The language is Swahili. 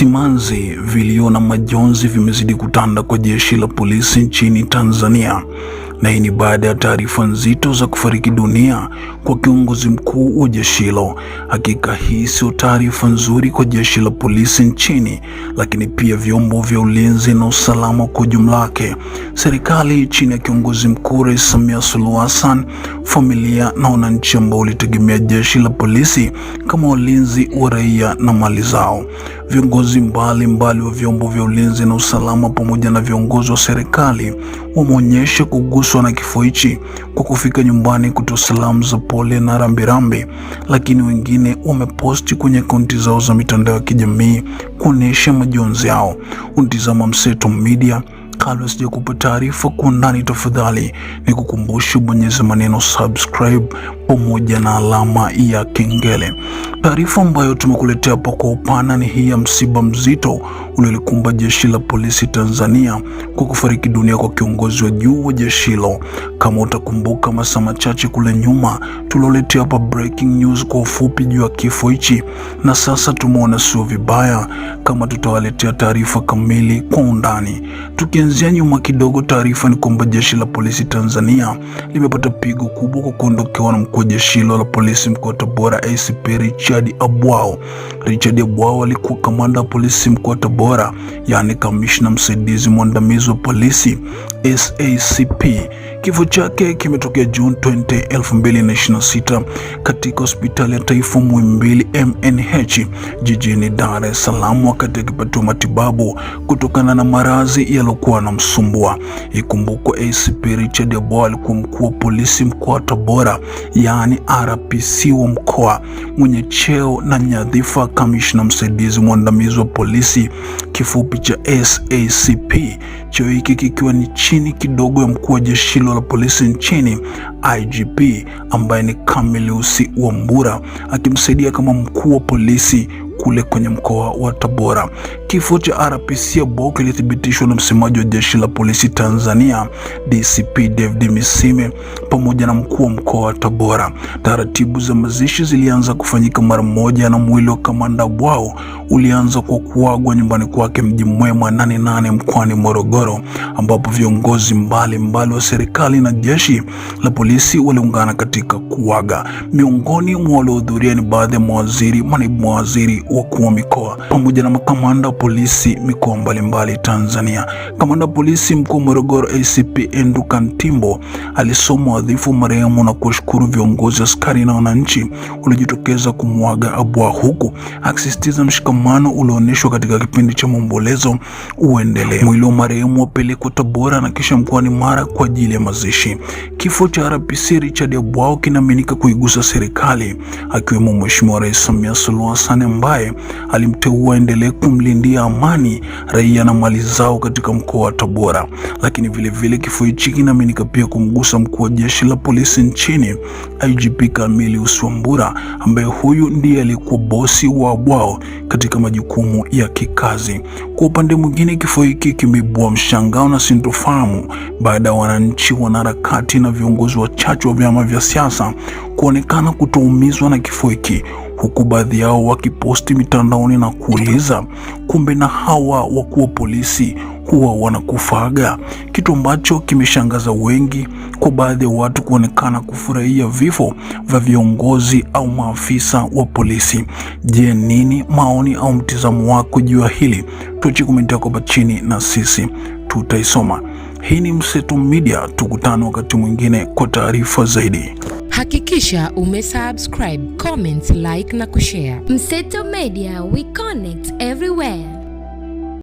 Simanzi, vilio na majonzi vimezidi kutanda kwa jeshi la polisi nchini Tanzania, na hii ni baada ya taarifa nzito za kufariki dunia kwa kiongozi mkuu wa jeshi hilo. Hakika hii sio taarifa nzuri kwa jeshi la polisi nchini, lakini pia vyombo vya ulinzi na usalama kwa jumla yake, serikali chini ya kiongozi mkuu Rais Samia Suluhu Hassan, familia na wananchi ambao walitegemea jeshi la polisi kama walinzi wa raia na mali zao. Viongozi mbalimbali wa vyombo vya ulinzi na usalama pamoja na viongozi wa serikali wameonyesha kuguswa na kifo hichi kwa kufika nyumbani kutoa salamu za pole na rambirambi, lakini wengine wameposti kwenye akaunti zao za mitandao ya kijamii kuonesha majonzi yao. Unatazama Mseto Media. Kabla sijakupa taarifa kwa ndani, tafadhali ni kukumbusha bonyeza maneno subscribe pamoja na alama ya kengele. Taarifa ambayo tumekuletea hapa kwa upana ni hii ya msiba mzito uliolikumba jeshi la polisi Tanzania kwa kufariki dunia kwa kiongozi wa juu wa jeshi hilo. Kama utakumbuka, masaa machache kule nyuma tuloletea hapa breaking news kwa ufupi juu ya kifo hichi, na sasa tumeona sio vibaya kama tutawaletea taarifa kamili kwa undani. Tukianzia nyuma kidogo, taarifa ni kwamba jeshi la polisi Tanzania limepata pigo kubwa kwa kuondokewa na mkuu wa jeshi hilo la polisi mkoa wa Tabora, ACP Richard Abwao. Richard Abwao alikuwa kamanda wa polisi mkoa wa Tabora, yani kamishna msaidizi mwandamizi wa polisi SACP. Kifo chake kimetokea June 20, 2026 katika hospitali ya taifa Muhimbili MNH jijini Dar es Salaam wakati akipatiwa matibabu kutokana na maradhi yaliyokuwa yanamsumbua. Ikumbukwe ACP Richard Abwao alikuwa mkuu wa polisi mkoa wa Tabora, yani RPC wa mkoa, mwenye cheo na nyadhifa kamishna msaidizi mwandamizi wa polisi, kifupi cha SACP. Cheo hiki kikiwa ni chini kidogo ya mkuu wa jeshi la polisi nchini IGP, ambaye ni Camillus Wambura, akimsaidia kama mkuu wa polisi kule kwenye mkoa wa Tabora. Kifo cha RPC Abwao kilithibitishwa na msemaji wa jeshi la polisi Tanzania DCP David Misime pamoja na mkuu wa mkoa wa Tabora. Taratibu za mazishi zilianza kufanyika mara moja na mwili wa kamanda Abwao ulianza kwa kuagwa nyumbani kwake Mji Mwema 88 mkoani Morogoro, ambapo viongozi mbalimbali wa serikali na jeshi la polisi waliungana katika kuaga. Miongoni mwa waliohudhuria ni baadhi ya mawaziri, manaibu mawaziri, wakuu wa mikoa pamoja na makamanda wa polisi mikoa mbalimbali Tanzania. Kamanda wa polisi mkoa wa Morogoro ACP Andrew Kantimbo alisoma wadhifu marehemu na kushukuru viongozi, askari na wananchi waliojitokeza kumwaga Abwao, huku akisisitiza mshikamano ulioonyeshwa katika kipindi cha maombolezo uendelee. Mwili wa marehemu wapelekwa Tabora na kisha mkoani Mara kwa ajili ya mazishi. Kifo cha RPC Richard Abwao kinaaminika kuigusa serikali, akiwemo Mheshimiwa Rais Samia Suluhu Hassan ambaye alimteua endelee kumlindia amani raia na mali zao katika mkoa wa Tabora. Lakini vile kifo hichi kinaaminika pia kumgusa mkuu wa jeshi la polisi nchini IGP Camillus Wambura, ambaye huyu ndiye alikuwa bosi wa Abwao katika majukumu ya kikazi. Kwa upande mwingine, kifo hiki kimeibua mshangao na sintofahamu baada ya wananchi, wanaharakati na viongozi wachache wa vyama vya siasa kuonekana kutoumizwa na kifo hiki, huku baadhi yao wakiposti mitandaoni na kuuliza, kumbe na hawa wakuu wa polisi huwa wanakufaga? Kitu ambacho kimeshangaza wengi, kwa baadhi ya watu kuonekana kufurahia vifo vya viongozi au maafisa wa polisi. Je, nini maoni au mtizamo wako juu ya hili? Tuache komenti yako hapa chini na sisi tutaisoma. Hii ni Mseto Media, tukutane wakati mwingine kwa taarifa zaidi. Hakikisha umesubscribe, comment, like na kushare. Mseto Media, we connect everywhere.